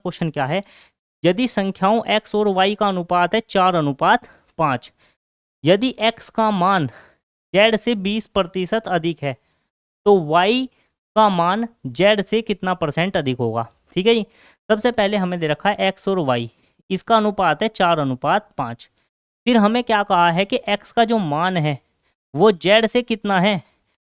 Question क्या है, यदि संख्याओं x और y का अनुपात है 4:5, यदि x का मान z से 20% अधिक है तो y का मान z से कितना % अधिक होगा। ठीक है जी। सबसे पहले हमें दे रखा है x और y, इसका अनुपात है 4:5। फिर हमें क्या कहा है कि x का जो मान है वो z से कितना है,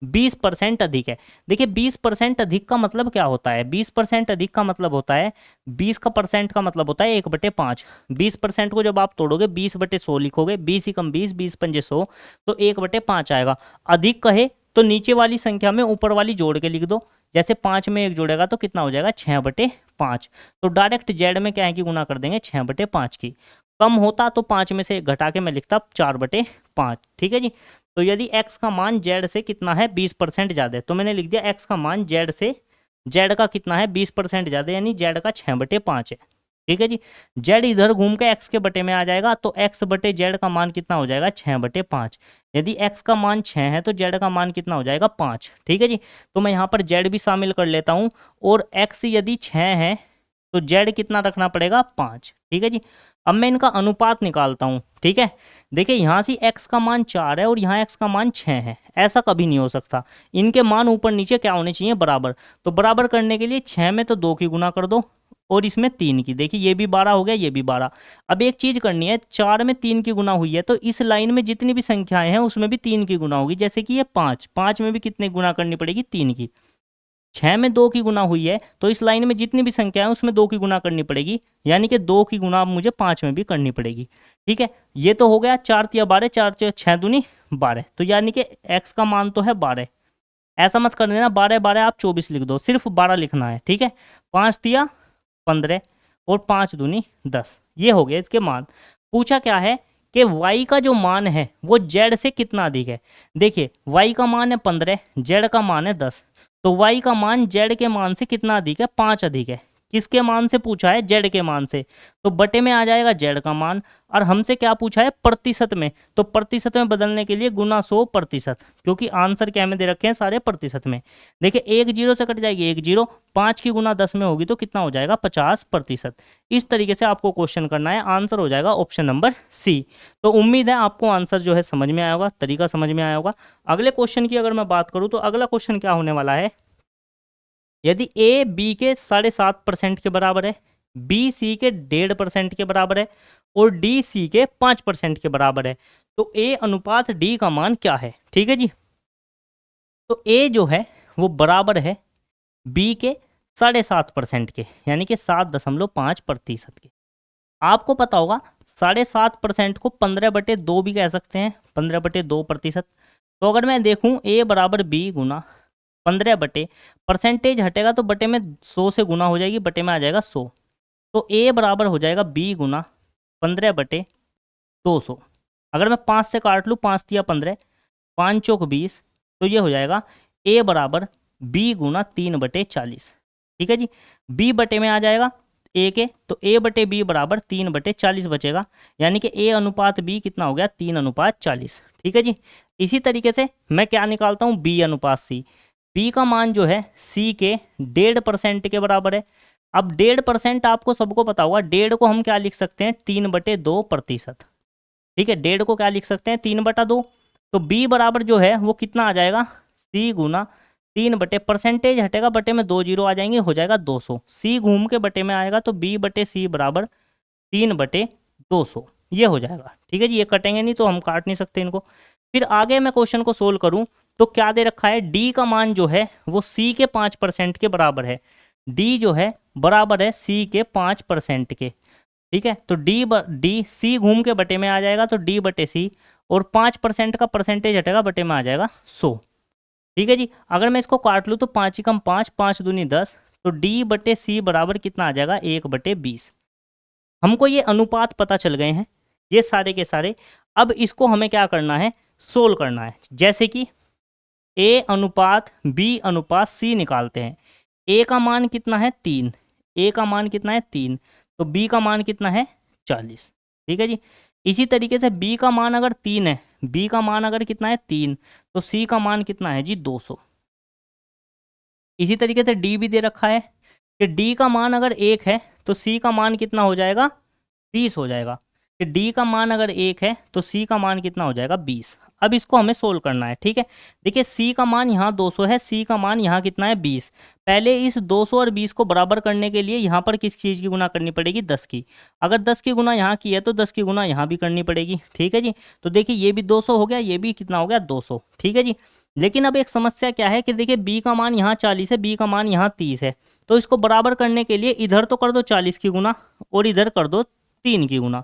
20% अधिक है। देखिए 20% अधिक का मतलब क्या होता है, 20% अधिक का मतलब होता है 20 का परसेंट का मतलब होता है 1/5। 20% को जब आप तोड़ोगे 20/100 लिखोगे, 20 ही कम 20, 20 पंजे 100, तो 1/5 आएगा। अधिक कहे तो नीचे वाली संख्या में ऊपर वाली जोड़ के लिख दो। जैसे 5 में 1 जोड़ेगा तो कितना हो जाएगा, 6/5। तो डायरेक्ट जेड में क्या है कि गुना कर देंगे 6/5 की। कम होता तो 5 में से 1 घटा के मैं लिखता 4/5। ठीक है जी। तो यदि x का मान z से कितना है, 20% ज़्यादा है, तो मैंने लिख दिया x का मान z से, z का कितना है 20% ज़्यादा, यानी z का 6/5 है। ठीक है जी। z इधर घूम के x के बटे में आ जाएगा तो x बटे z का मान कितना हो जाएगा, 6/5। यदि x का मान 6 है तो z का मान कितना हो जाएगा, 5। ठीक है जी। तो मैं यहाँ पर z भी शामिल कर लेता हूँ, और x यदि 6 है तो z कितना रखना पड़ेगा, 5। ठीक है जी। अब मैं इनका अनुपात निकालता हूँ। ठीक है, देखिए यहाँ से x का मान 4 है और यहाँ x का मान 6 है, ऐसा कभी नहीं हो सकता। इनके मान ऊपर नीचे क्या होने चाहिए, बराबर। तो बराबर करने के लिए 6 में तो 2 की गुना कर दो और इसमें 3 की। देखिए ये भी 12 हो गया, ये भी 12। अब एक चीज करनी है, 4 में 3 की गुना हुई है तो इस लाइन में जितनी भी संख्याएं हैं उसमें भी 3 की गुना होगी। जैसे कि ये 5 में भी कितने गुना करनी पड़ेगी, 3 की। 6 में 2 की गुना हुई है तो इस लाइन में जितनी भी संख्या है उसमें 2 की गुना करनी पड़ेगी, यानी कि 2 की गुना मुझे 5 में भी करनी पड़ेगी। ठीक है, ये तो हो गया 4 तिया 12, 4 6 दूनी 12, तो यानी कि x का मान तो है 12। ऐसा मत कर देना 12 12 आप 24 लिख दो, सिर्फ 12 लिखना है। ठीक है, 5 तिया 15 और 5 दूनी 10, ये हो गया इसके मान। पूछा क्या है कि y का जो मान है वो z से कितना अधिक है। देखिए y का मान है 15, z का मान है 10, तो y का मान z के मान से कितना अधिक है, 5 अधिक है। किसके मान से पूछा है, z के मान से, तो बटे में आ जाएगा z का मान। और हमसे क्या पूछा है, प्रतिशत में, तो प्रतिशत में बदलने के लिए गुना 100%, क्योंकि आंसर क्या में दे रखे हैं, सारे प्रतिशत में। देखिए 1 0 से कट जाएगी 1 0, 5 की गुना 10 में होगी तो कितना हो जाएगा, 50%। इस तरीके से आपको क्वेश्चन करना है, आंसर हो जाएगा ऑप्शन नंबर सी। तो उम्मीद है आपको आंसर जो है समझ में आया होगा, तरीका समझ में आया होगा। अगले क्वेश्चन की अगर मैं बात करूं तो अगला क्वेश्चन क्या होने वाला है, यदि a b के 7.5% के बराबर है, b c के 1.5% के बराबर है और d c के 5% के बराबर है, तो a अनुपात d का मान क्या है। ठीक है जी। तो a जो है वो बराबर है b के 7.5% के, यानी कि 7.5% के। आपको पता होगा 7.5% को 15/2 भी कह सकते हैं, 15/2%। तो अगर मैं देखूं a बराबर b गुना 15 परसेंटेज हटेगा तो बटे में 100 से गुना हो जाएगी, बटे में आ जाएगा 100। तो a बराबर हो जाएगा b गुना 15/200। अगर मैं 5 से काट लूँ, 5 तिया 15, 5 चौक 20, तो ये हो जाएगा a बराबर b गुना 3/40। ठीक है जी। b बटे में आ जाएगा a के, तो a बटे b बराबर 3/40 बचेगा, यानी कि a अनुपात b कितना हो गया, 3:40। ठीक है जी। इसी तरीके से मैं क्या निकालता हूँ, b अनुपात c। b का मान जो है c के 1.5% के बराबर है। अब 1.5% आपको सबको पता होगा, 1.5 को हम क्या लिख सकते हैं, 3/2%। ठीक है, 1.5 को क्या लिख सकते हैं, 3/2। तो b बराबर जो है वो कितना आ जाएगा, c गुना 3/परसेंटेज हटेगा, बटे में 2 जीरो आ जाएंगे, हो जाएगा 200। c घूम के बटे में आएगा तो b बटे c बराबर 3/200, ये हो जाएगा। ठीक है जी, ये कटेंगे नहीं तो हम काट नहीं सकते इनको। फिर आगे मैं क्वेश्चन को सोल्व करूं तो क्या दे रखा है, d का मान जो है वो c के 5% के बराबर है। d जो है बराबर है c के 5% के। ठीक है, तो d c घूम के बटे में आ जाएगा तो d बटे c, और 5% का परसेंटेज हटेगा, बटे में आ जाएगा 100। ठीक है जी। अगर मैं इसको काट लूँ तो 5 कम 5, 5 दूनी 10, तो d बटे c बराबर कितना आ जाएगा, 1/20। हमको ये अनुपात पता चल गए हैं, ये सारे के सारे। अब इसको हमें क्या करना है, सोल्व करना है। जैसे कि a अनुपात b अनुपात c निकालते हैं। a का मान कितना है, 3, a का मान कितना है 3, तो b का मान कितना है 40। ठीक है जी। इसी तरीके से b का मान अगर 3 है, b का मान अगर कितना है 3, तो c का मान कितना है जी 200। इसी तरीके से d भी दे रखा है कि d का मान अगर 1 है तो सी का मान कितना हो जाएगा, 20 हो जाएगा। कि डी का मान अगर 1 है तो सी का मान कितना हो जाएगा, 20। अब इसको हमें सोल्व करना है, ठीक है। देखिए सी का मान यहाँ 200 है, सी का मान यहाँ कितना है, 20। पहले इस 200 और 20 को बराबर करने के लिए यहाँ पर किस चीज़ की गुना करनी पड़ेगी, 10 की। अगर 10 की गुना यहाँ की है तो 10 की गुना यहाँ भी करनी पड़ेगी, ठीक है जी। तो देखिए ये भी 200 हो गया, ये भी कितना हो गया, 200, ठीक है जी। लेकिन अब एक समस्या क्या है कि देखिए बी का मान यहाँ 40 है, बी का मान यहाँ 30 है। तो इसको बराबर करने के लिए इधर तो कर दो 40 की गुना और इधर कर दो 3 की गुना।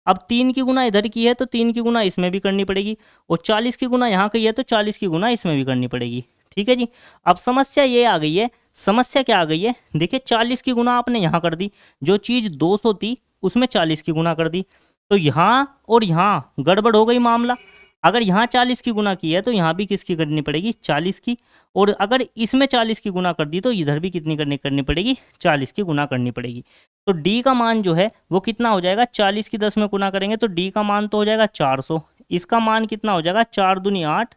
अब 3 की गुना इधर की है तो 3 की गुना इसमें भी करनी पड़ेगी, और 40 की गुना यहाँ की है तो 40 की गुना इसमें भी करनी पड़ेगी, ठीक है जी। अब समस्या ये आ गई है, समस्या क्या आ गई है, देखिए 40 की गुना आपने यहाँ कर दी, जो चीज़ 200 थी उसमें 40 की गुना कर दी, तो यहाँ और यहाँ गड़बड़ हो गई मामला। अगर यहाँ 40 की गुना की है तो यहाँ भी किसकी करनी पड़ेगी, 40 की। और अगर इसमें 40 की गुना कर दी तो इधर भी कितनी करनी पड़ेगी, 40 की गुना करनी पड़ेगी। तो डी का मान जो है वो कितना हो जाएगा, 40 की 10 में गुना करेंगे तो डी का मान तो हो जाएगा 400। इसका मान कितना हो जाएगा, 4 दूनी 8,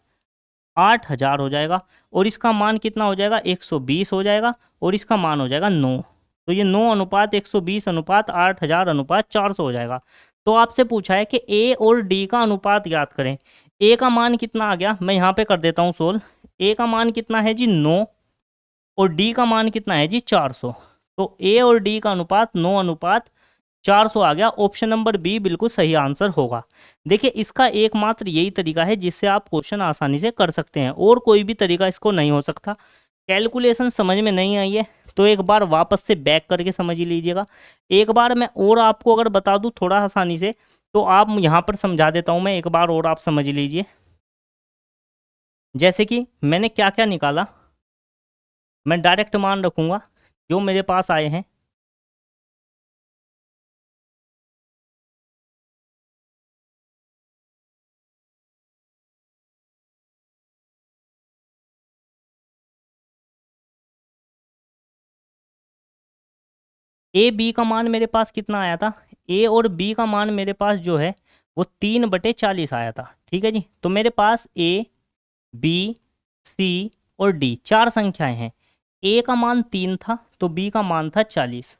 8000 हो जाएगा। और इसका मान कितना हो जाएगा, 120 हो जाएगा। और इसका मान हो जाएगा 9। तो ये 9 अनुपात 120 अनुपात 8000 अनुपात 400 हो जाएगा। तो आपसे पूछा है कि ए और डी का अनुपात ज्ञात करें। ए का मान कितना आ गया, मैं यहाँ पे कर देता हूँ सोल्व। ए का मान कितना है जी, 9, और डी का मान कितना है जी, 400। तो ए और डी का अनुपात 9 अनुपात 400 आ गया। ऑप्शन नंबर बी बिल्कुल सही आंसर होगा। देखिए इसका एकमात्र यही तरीका है जिससे आप क्वेश्चन आसानी से कर सकते हैं, और कोई भी तरीका इसको नहीं हो सकता। कैलकुलेशन समझ में नहीं आई है तो एक बार वापस से बैक करके समझ ही लीजिएगा। एक बार मैं और आपको अगर बता दूं थोड़ा आसानी से, तो आप यहाँ पर समझा देता हूँ मैं, एक बार और आप समझ लीजिए। जैसे कि मैंने क्या क्या निकाला, मैं डायरेक्ट मान रखूँगा जो मेरे पास आए हैं। ए बी का मान मेरे पास कितना आया था, ए और बी का मान मेरे पास जो है वो 3/40 आया था, ठीक है जी। तो मेरे पास ए, बी, सी और डी 4 संख्याएं हैं। ए का मान 3 था तो बी का मान था 40।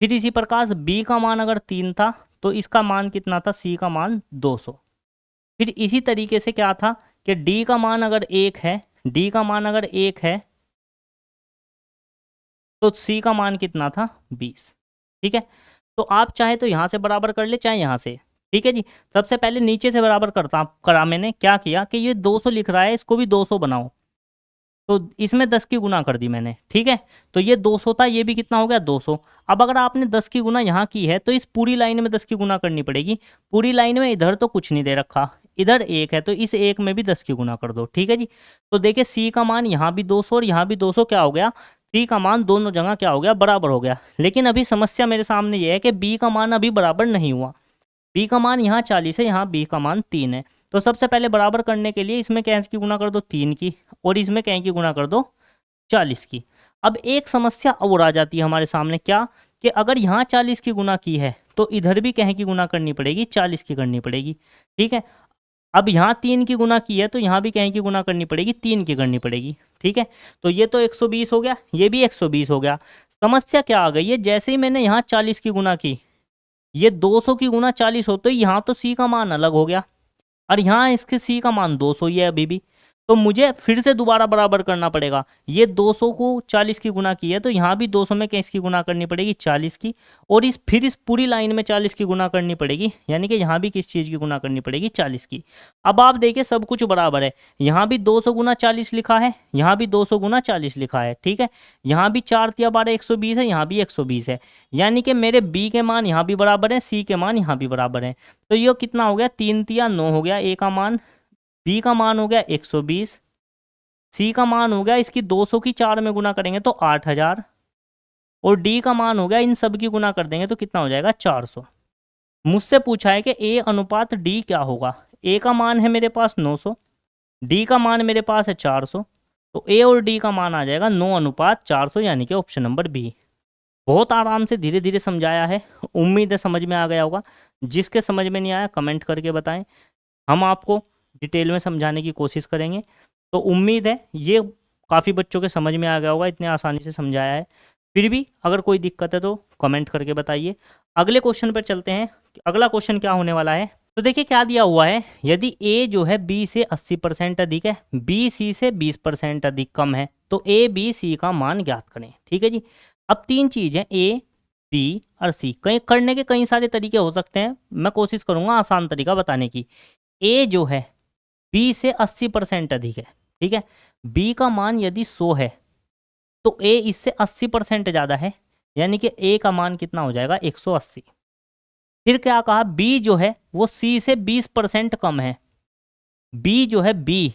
फिर इसी प्रकार बी का मान अगर 3 था तो इसका मान कितना था, सी का मान 200। फिर इसी तरीके से क्या था कि डी का मान अगर 1 है, डी का मान अगर 1 है तो सी का मान कितना था, 20, ठीक है। तो आप चाहे तो यहाँ से बराबर कर ले, चाहे यहाँ से, ठीक है जी। सबसे पहले नीचे से बराबर करा मैंने क्या किया कि ये 200 लिख रहा है, इसको भी 200 बनाओ, तो इसमें 10 की गुना कर दी मैंने, ठीक है। तो ये 200 था, ये भी कितना हो गया, 200। अब अगर आपने 10 की गुना यहाँ की है तो इस पूरी लाइन में 10 की गुना करनी पड़ेगी। पूरी लाइन में इधर तो कुछ नहीं दे रखा, इधर 1 है तो इस 1 में भी 10 की गुना कर दो, ठीक है जी। तो देखिए सी का मान यहाँ भी 200 और यहाँ भी 200 क्या हो गया, सी का मान दोनों जगह क्या हो गया, बराबर हो गया। लेकिन अभी समस्या मेरे सामने ये है कि बी का मान अभी बराबर नहीं हुआ। बी का मान यहाँ 40 है, यहाँ बी का मान 3 है। तो सबसे पहले बराबर करने के लिए इसमें कैसे की गुना कर दो, 3 की, और इसमें कैसे की गुना कर दो, 40 की। अब एक समस्या और आ जाती है हमारे सामने, क्या कि अगर यहाँ 40 की गुना की है तो इधर भी कहीं की गुना करनी पड़ेगी, 40 की करनी पड़ेगी, ठीक है। अब यहाँ 3 की गुना की है तो यहाँ भी कहीं की गुना करनी पड़ेगी, 3 की करनी पड़ेगी, ठीक है। तो ये तो 120 हो गया, ये भी 120 हो गया। समस्या क्या आ गई है, जैसे ही मैंने यहाँ 40 की गुना की, ये 200 की गुना 40 हो तो यहाँ तो सी का मान अलग हो गया, और यहाँ इसके सी का मान 200 ही है अभी भी। तो मुझे फिर से दोबारा बराबर करना पड़ेगा। ये 200 को 40 की गुना की है तो यहाँ भी 200 में किसकी गुना करनी पड़ेगी, 40 की। और फिर इस पूरी लाइन में 40 की गुना करनी पड़ेगी, यानी कि यहाँ भी किस चीज़ की गुना करनी पड़ेगी, 40 की। अब आप देखिए सब कुछ बराबर है, यहाँ भी 200 गुना 40 लिखा है, यहाँ भी 200 गुना 40 लिखा है, ठीक है। यहाँ भी 4 तिया 12 120 है, यहाँ भी 120 है, यानी कि मेरे बी के मान यहाँ भी बराबर है, सी के मान यहाँ भी बराबर है। तो ये कितना हो गया, 3 तिया 9 हो गया ए का मान, बी का मान हो गया 120, सी का मान हो गया, इसकी 200 की 4 में गुना करेंगे तो 8000, और डी का मान हो गया, इन सब की गुना कर देंगे तो कितना हो जाएगा, 400। मुझसे पूछा है कि ए अनुपात डी क्या होगा। ए का मान है मेरे पास 900, डी का मान मेरे पास है 400, तो ए और डी का मान आ जाएगा 9 अनुपात 400, यानी कि ऑप्शन नंबर बी। बहुत आराम से धीरे धीरे समझाया है, उम्मीद है समझ में आ गया होगा। जिसके समझ में नहीं आया कमेंट करके बताएं, हम आपको डिटेल में समझाने की कोशिश करेंगे। तो उम्मीद है ये काफ़ी बच्चों के समझ में आ गया होगा, इतने आसानी से समझाया है। फिर भी अगर कोई दिक्कत है तो कमेंट करके बताइए। अगले क्वेश्चन पर चलते हैं। अगला क्वेश्चन क्या होने वाला है, तो देखिए क्या दिया हुआ है, यदि A जो है B से 80% अधिक है, B C से 20% अधिक कम है, तो A B C का मान ज्ञात करें। ठीक है जी। अब तीन चीज़ है A B और C, कहीं करने के कई सारे तरीके हो सकते हैं, मैं कोशिश करूंगा आसान तरीका बताने की। A जो है B से 80% अधिक है, ठीक है। B का मान यदि 100 है तो A इससे 80% ज़्यादा है, यानी कि A का मान कितना हो जाएगा 180। फिर क्या कहा, B जो है वो C से 20% कम है। B जो है B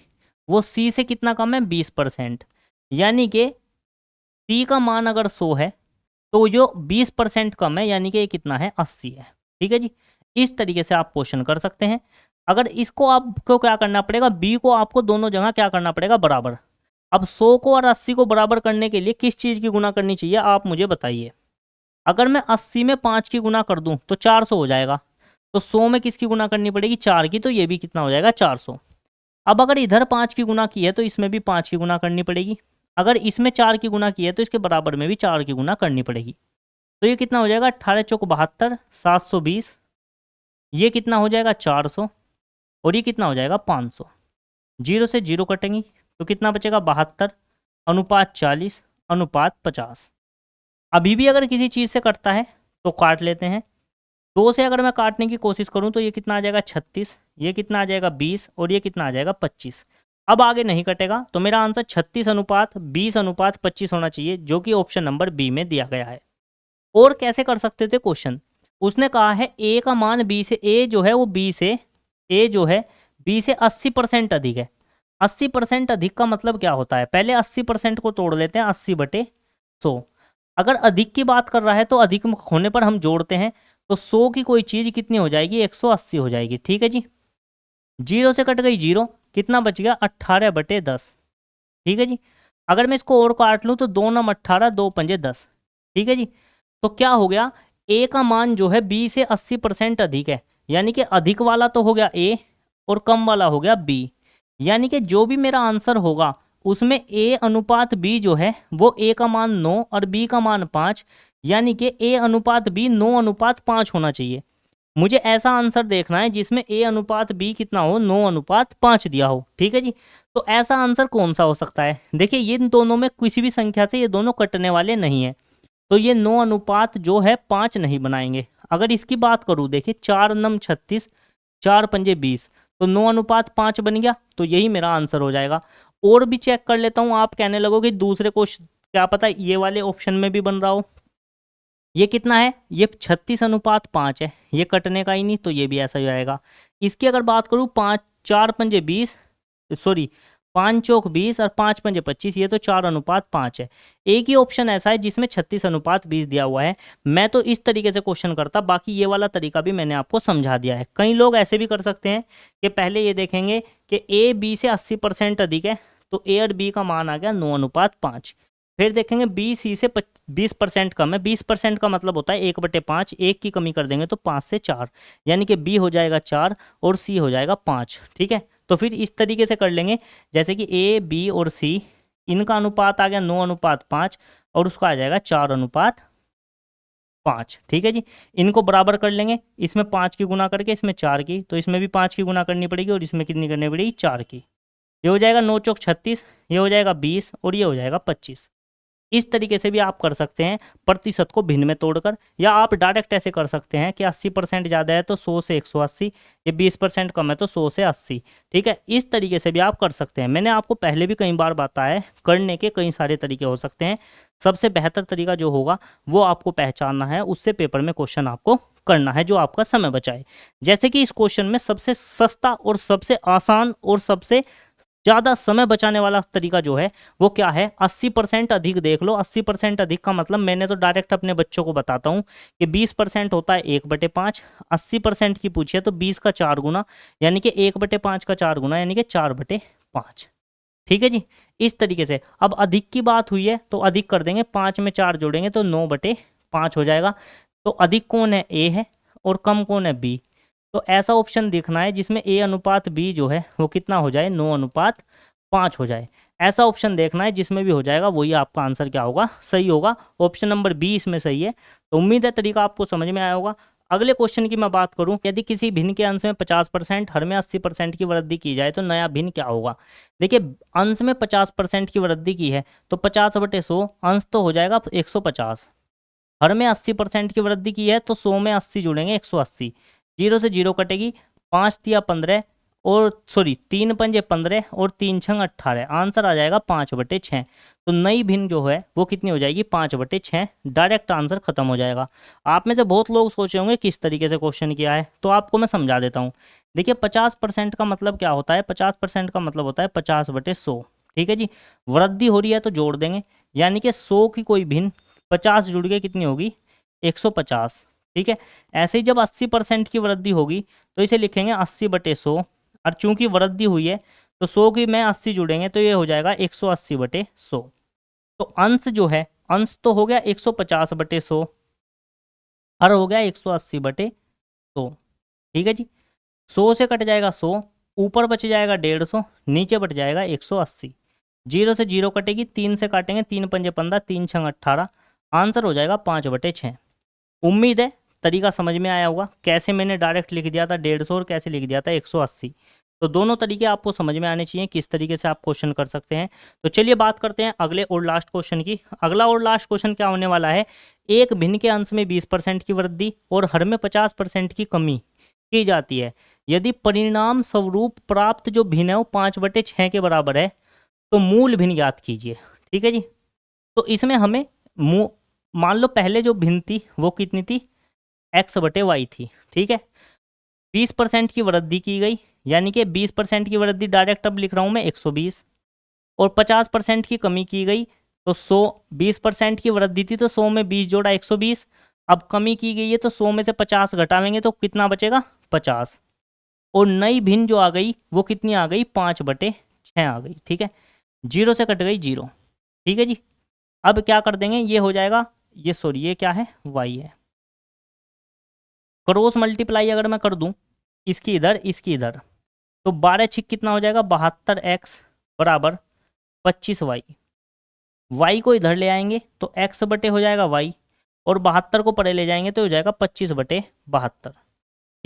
वो C से कितना कम है 20%, यानी कि C का मान अगर 100 है तो जो 20% कम है यानी कि ये कितना है 80 है। ठीक है जी। इस तरीके से आप क्वेश्चन कर सकते हैं। अगर इसको आपको क्या करना पड़ेगा, B को आपको दोनों जगह क्या करना पड़ेगा बराबर। अब 100 को और 80 को बराबर करने के लिए किस चीज़ की गुना करनी चाहिए आप मुझे बताइए। अगर मैं 80 में 5 की गुना कर दूं तो 400 हो जाएगा, तो 100 में किसकी गुना करनी पड़ेगी 4 की, तो ये भी कितना हो जाएगा 400। अब अगर इधर 5 की गुना की है तो इसमें भी 5 की गुना करनी पड़ेगी, अगर इसमें 4 की गुना की है तो इसके बराबर में भी 4 की गुना करनी पड़ेगी। तो ये कितना हो जाएगा 18 चौक 72, 720, ये कितना हो जाएगा 400, और ये कितना हो जाएगा 500। जीरो से जीरो कटेंगी तो कितना बचेगा 72 अनुपात 40 अनुपात 50। अभी भी अगर किसी चीज़ से कटता है तो काट लेते हैं। 2 से अगर मैं काटने की कोशिश करूं तो ये कितना आ जाएगा 36, ये कितना आ जाएगा 20, और ये कितना आ जाएगा 25। अब आगे नहीं कटेगा, तो मेरा आंसर 36 अनुपात 20 अनुपात 25 होना चाहिए, जो कि ऑप्शन नंबर बी में दिया गया है। और कैसे कर सकते थे क्वेश्चन, उसने कहा है ए का मान बी से, ए जो है वो बी से, ए जो है बी से 80% अधिक है। 80% अधिक का मतलब क्या होता है, पहले 80% को तोड़ लेते हैं 80/100। अगर अधिक की बात कर रहा है तो अधिक होने पर हम जोड़ते हैं, तो 100 की कोई चीज़ कितनी हो जाएगी 180 हो जाएगी। ठीक है जी। जीरो से कट गई जीरो, कितना बच गया 18/10। ठीक है जी। अगर मैं इसको और काट लूँ तो 2 नम 18, 2 पंजे 10। ठीक है जी। तो क्या हो गया, ए का मान जो है बी से 80% अधिक है, यानी कि अधिक वाला तो हो गया ए और कम वाला हो गया बी, यानी कि जो भी मेरा आंसर होगा उसमें ए अनुपात बी जो है वो ए का मान 9 और बी का मान 5, यानी कि ए अनुपात बी 9 अनुपात 5 होना चाहिए। मुझे ऐसा आंसर देखना है जिसमें ए अनुपात बी कितना हो 9 अनुपात 5 दिया हो। ठीक है जी। तो ऐसा आंसर कौन सा हो सकता है, देखिए ये दोनों में किसी भी संख्या से ये दोनों कटने वाले नहीं है, तो ये 9 अनुपात जो है 5 नहीं बनाएंगे। अगर इसकी बात करूँ, देखिए 4 नम 36, 4 पंजे 20, तो 9 अनुपात 5 बन गया, तो यही मेरा आंसर हो जाएगा। और भी चेक कर लेता हूँ, आप कहने लगोगे दूसरे को क्या पता ये वाले ऑप्शन में भी बन रहा हो। ये कितना है, ये 36 अनुपात 5 है, ये कटने का ही नहीं, तो ये भी ऐसा ही आएगा। इसकी अगर बात करूँ 5 4 पंजे 20, सॉरी 5 चौक 20 और 5 पंजे 25, ये तो 4 अनुपात 5 है। एक ही ऑप्शन ऐसा है जिसमें 36 अनुपात 20 दिया हुआ है। मैं तो इस तरीके से क्वेश्चन करता, बाकी ये वाला तरीका भी मैंने आपको समझा दिया है। कई लोग ऐसे भी कर सकते हैं कि पहले ये देखेंगे कि ए बी से 80% अधिक है, तो ए और बी का मान आ गया 9 अनुपात 5। फिर देखेंगे बी सी से 20% कम है, 20% का मतलब होता है 1/5, एक की कमी कर देंगे तो 5 से 4, यानी कि बी हो जाएगा 4 और सी हो जाएगा 5। ठीक है, तो फिर इस तरीके से कर लेंगे, जैसे कि ए बी और सी इनका अनुपात आ गया 9 अनुपात 5 और उसका आ जाएगा 4 अनुपात 5। ठीक है जी। इनको बराबर कर लेंगे, इसमें 5 की गुना करके इसमें 4 की, तो इसमें भी 5 की गुना करनी पड़ेगी और इसमें कितनी करनी पड़ेगी 4 की। ये हो जाएगा 9 चौक 36, ये हो जाएगा 20 और ये हो जाएगा 25। इस तरीके से भी आप कर सकते हैं प्रतिशत को भिन्न में तोड़कर, या आप डायरेक्ट ऐसे कर सकते हैं कि 80% ज़्यादा है तो 100 से 180, ये 20% कम है तो 100 से 80। ठीक है, इस तरीके से भी आप कर सकते हैं। मैंने आपको पहले भी कई बार बताया है, करने के कई सारे तरीके हो सकते हैं। सबसे बेहतर तरीका जो होगा वो आपको पहचानना है, उससे पेपर में क्वेश्चन आपको करना है जो आपका समय बचाए। जैसे कि इस क्वेश्चन में सबसे सस्ता और सबसे आसान और सबसे ज़्यादा समय बचाने वाला तरीका जो है वो क्या है, 80% अधिक देख लो। 80% अधिक का मतलब मैंने तो डायरेक्ट अपने बच्चों को बताता हूँ कि 20% होता है 1/5, 80% की पूछिए तो 20 का 4 गुना, यानी कि 1/5 का 4 गुना, यानी कि 4/5। ठीक है जी। इस तरीके से अब अधिक की बात हुई है तो अधिक कर देंगे, 5 में 4 जोड़ेंगे तो 9/5 हो जाएगा। तो अधिक कौन है, ए है, और कम कौन है, बी। तो ऐसा ऑप्शन दिखना है जिसमें ए अनुपात बी जो है वो कितना हो जाए 9 अनुपात 5 हो जाए। ऐसा ऑप्शन देखना है, जिसमें भी हो जाएगा वही आपका आंसर क्या होगा, सही होगा। ऑप्शन नंबर बी इसमें सही है। तो उम्मीद है तरीका आपको समझ में आया होगा। अगले क्वेश्चन की मैं बात करूं, यदि किसी भिन्न के अंश में 50%, हर में 80% की वृद्धि की जाए तो नया भिन्न क्या होगा। देखिए, अंश में 50% की वृद्धि की है तो 50/100, अंश तो हो जाएगा 150। हर में 80% की वृद्धि की है तो 100 में 80 जुड़ेंगे 180। 0 से 0 कटेगी, 5 तिया 15 और सॉरी 3 पंजे 15 और 3 छंग 18, आंसर आ जाएगा 5/6। तो नई भिन्न जो है वो कितनी हो जाएगी, 5/6। डायरेक्ट आंसर खत्म हो जाएगा। आप में से बहुत लोग सोचे होंगे किस तरीके से क्वेश्चन किया है, तो आपको मैं समझा देता हूँ। देखिए 50% का मतलब क्या होता है, 50% का मतलब होता है 50/100। ठीक है जी, वृद्धि हो रही है तो जोड़ देंगे, यानी कि 100 की कोई भिन्न 50 जुड़ के कितनी होगी, 150। ठीक है, ऐसे ही जब 80% की वृद्धि होगी तो इसे लिखेंगे 80/100, और चूंकि वृद्धि हुई है तो 100 की में 80 जुड़ेंगे तो ये हो जाएगा 180/100। तो अंश जो है, अंश तो हो गया 150/100, हर हो गया 180/100। ठीक है जी, 100 से कट जाएगा 100, ऊपर बच जाएगा 150, नीचे बच जाएगा 180। 0 से 0 कटेगी, 3 से काटेंगे, 3 पंजे 15, 3 छंग 18, आंसर हो जाएगा 5/6। उम्मीद है तरीका समझ में आया होगा। कैसे मैंने डायरेक्ट लिख दिया था 150 और कैसे लिख दिया था 180, तो दोनों तरीके आपको समझ में आने चाहिए किस तरीके से आप क्वेश्चन कर सकते हैं। तो चलिए बात करते हैं अगले और लास्ट क्वेश्चन की। अगला और लास्ट क्वेश्चन क्या होने वाला है, एक भिन्न के अंश में 20% की वृद्धि और हर में 50% की कमी की जाती है। यदि परिणाम स्वरूप प्राप्त जो भिन्न है वो 5/6 के बराबर है तो मूल भिन्न ज्ञात कीजिए। ठीक है जी, तो इसमें हमें मान लो पहले जो भिन्न थी वो कितनी थी, x/y थी। ठीक है, 20% की वृद्धि की गई, यानी कि 20% की वृद्धि डायरेक्ट अब लिख रहा हूं मैं 120, और 50% की कमी की गई तो 100। 20% की वृद्धि थी तो 100 में 20 जोड़ा 120, अब कमी की गई है तो 100 में से 50 घटावेंगे तो कितना बचेगा, 50। और नई भिन्न जो आ गई वो कितनी आ गई, 5/6 आ गई। ठीक है, 0 से कट गई 0। ठीक है जी, अब क्या कर देंगे, ये हो जाएगा, ये सॉरी ये क्या है, y है। क्रॉस मल्टीप्लाई अगर मैं कर दूं, इसकी इधर इसकी इधर, तो 12 कितना हो जाएगा, 72x बराबर 25y। y को इधर ले आएंगे तो x/, हो जाएगा y, और 72 को परे ले जाएंगे तो हो जाएगा 25/72।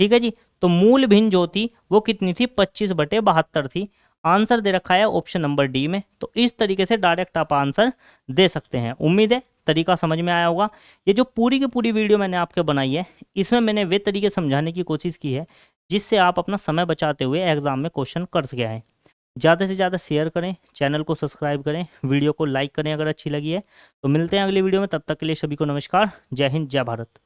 ठीक है जी, तो मूल भिन्न जो थी वो कितनी थी, 25/72 थी। आंसर दे रखा है ऑप्शन नंबर डी में। तो इस तरीके से डायरेक्ट आप आंसर दे सकते हैं। उम्मीद है तरीका समझ में आया होगा। ये जो पूरी की पूरी वीडियो मैंने आपके बनाई है, इसमें मैंने वे तरीके समझाने की कोशिश की है जिससे आप अपना समय बचाते हुए एग्जाम में क्वेश्चन कर सके हैं। ज़्यादा से ज़्यादा शेयर करें, चैनल को सब्सक्राइब करें, वीडियो को लाइक करें अगर अच्छी लगी है। तो मिलते हैं अगली वीडियो में, तब तक के लिए सभी को नमस्कार। जय हिंद, जय भारत।